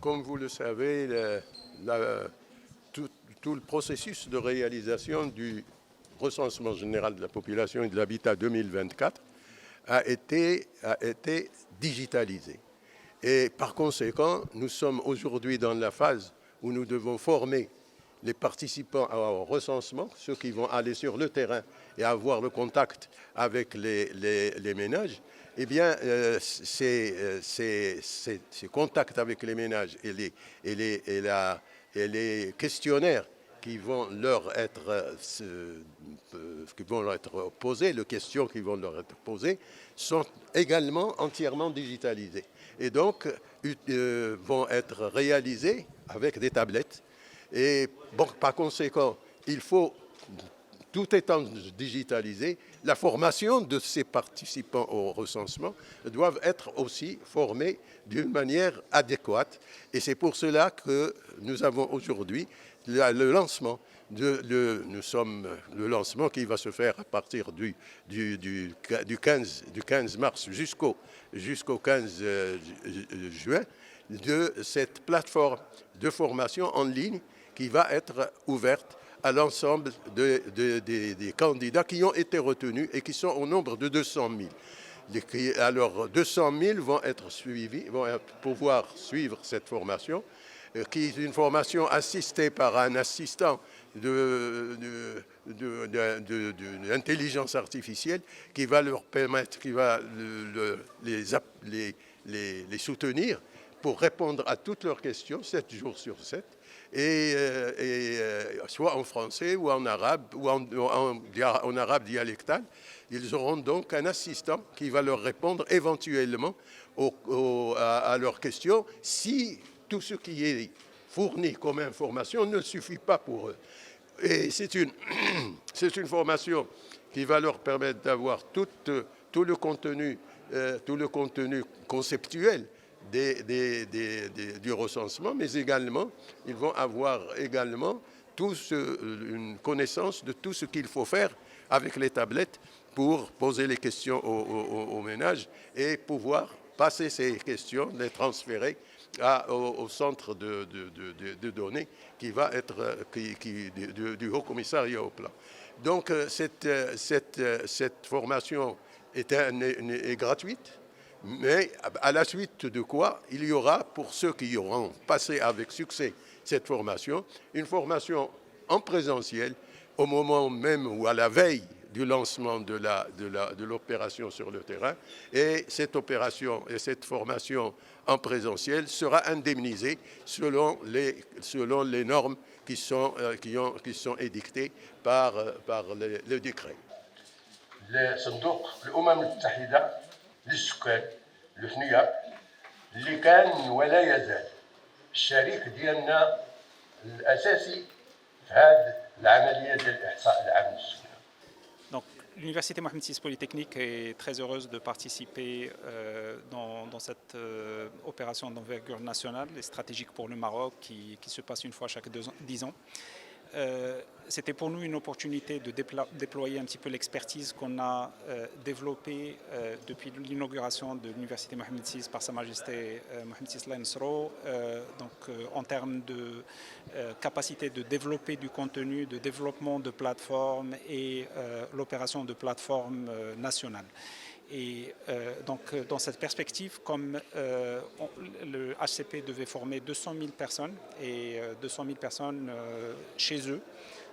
Comme vous le savez, la- tout, tout le processus de réalisation du recensement général de la population et de l'habitat 2024 a été digitalisé. Et par conséquent, nous sommes aujourd'hui dans la phase où nous devons former les participants au recensement, ceux qui vont aller sur le terrain et avoir le contact avec les ménages. Eh bien, ces contacts avec les ménages et les questionnaires qui vont leur être, posés, les questions qui vont leur être posées, sont également entièrement digitalisées. Et donc, vont être réalisées avec des tablettes. Et bon, par conséquent, il faut, tout étant digitalisé, la formation de ces participants au recensement doivent être aussi formés d'une manière adéquate. Et c'est pour cela que nous avons aujourd'hui le lancement le lancement qui va se faire à partir du 15 mars jusqu'au 15 juin de cette plateforme de formation en ligne qui va être ouverte à l'ensemble des candidats qui ont été retenus et qui sont au nombre de 200 000. Alors, 200 000 vont être suivis, vont pouvoir suivre cette formation, qui est une formation assistée par un assistant d'intelligence artificielle qui va leur permettre, qui va les soutenir pour répondre à toutes leurs questions 7 jours sur 7, soit en français ou en arabe ou en arabe dialectal. Ils auront donc un assistant qui va leur répondre éventuellement à leurs questions si tout ce qui est fourni comme information ne suffit pas pour eux. Et c'est une formation qui va leur permettre d'avoir tout le contenu conceptuel du recensement, mais également, ils vont avoir également une connaissance de tout ce qu'il faut faire avec les tablettes pour poser les questions aux ménages et pouvoir passer ces questions, les transférer au centre de données qui va être du Haut Commissariat au Plan. Donc cette formation est gratuite, mais à la suite de quoi il y aura, pour ceux qui auront passé avec succès cette formation, une formation en présentiel au moment même ou à la veille du lancement de l'opération sur le terrain. Et cette opération et cette formation en présentiel sera indemnisée selon les normes qui sont édictées par le décret. لصندوق الامم المتحده للسكان الفنيه اللي كان ولا يزال الشريك ديالنا الاساسي في هذه العمليه ديال الاحصاء العام للسكان. Donc, l'Université Mohamed VI Polytechnique est très heureuse de participer dans cette opération d'envergure nationale et stratégique pour le Maroc qui se passe une fois chaque 10 ans. C'était pour nous une opportunité de déployer un petit peu l'expertise qu'on a développée depuis l'inauguration de l'Université Mohamed VI par Sa Majesté Mohamed VI Lansro, en termes de capacité de développer du contenu, de développement de plateformes et l'opération de plateformes nationales. Et donc, dans cette perspective, comme le HCP devait former 200 000 personnes et 200 000 personnes chez eux,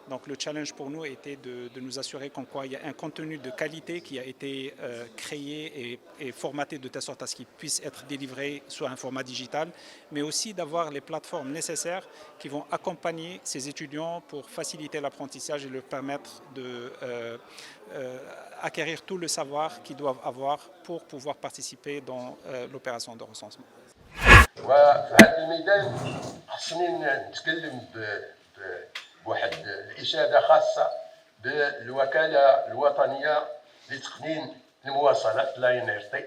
donc le challenge pour nous était de nous assurer qu'il y a un contenu de qualité qui a été créé et formaté de telle sorte à ce qu'il puisse être délivré sous un format digital, mais aussi d'avoir les plateformes nécessaires qui vont accompagner ces étudiants pour faciliter l'apprentissage et leur permettre d'acquérir tout le savoir qu'ils doivent avoir pour pouvoir participer dans l'opération de recensement. وفي هذا الميدان خصني نتكلم بواحد الإشادة خاصة بالوكالة الوطنية لتقنين المواصلات لا إنرتي